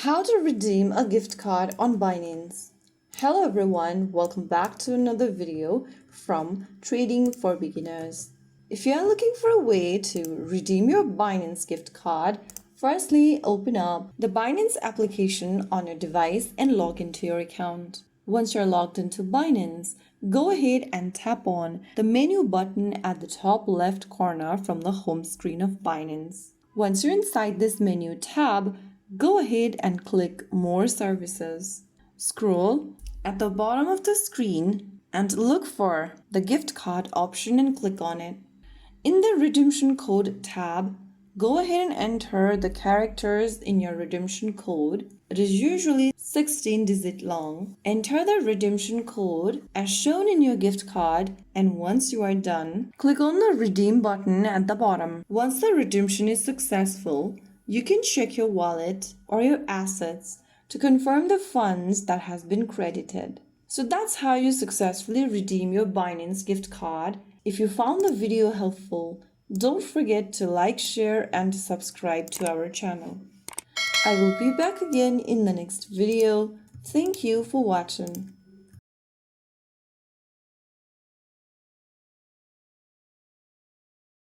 How to redeem a gift card on Binance. Hello everyone, welcome back to another video from Trading for Beginners. If you are looking for a way to redeem your Binance gift card, firstly open up the Binance application on your device and log into your account. Once you're logged into Binance, go ahead and tap on the menu button at the top left corner from the home screen of Binance. Once you're inside this menu tab, go ahead and click More Services. Scroll at the bottom of the screen and look for the gift card option and click on it. In the Redemption Code tab, go ahead and enter the characters in your redemption code. It is usually 16-digit long. Enter the redemption code as shown in your gift card, and once you are done, click on the Redeem button at the bottom. Once the redemption is successful, you can check your wallet or your assets to confirm the funds that has been credited. So that's how you successfully redeem your Binance gift card. If you found the video helpful, don't forget to like, share, and subscribe to our channel. I will be back again in the next video. Thank you for watching.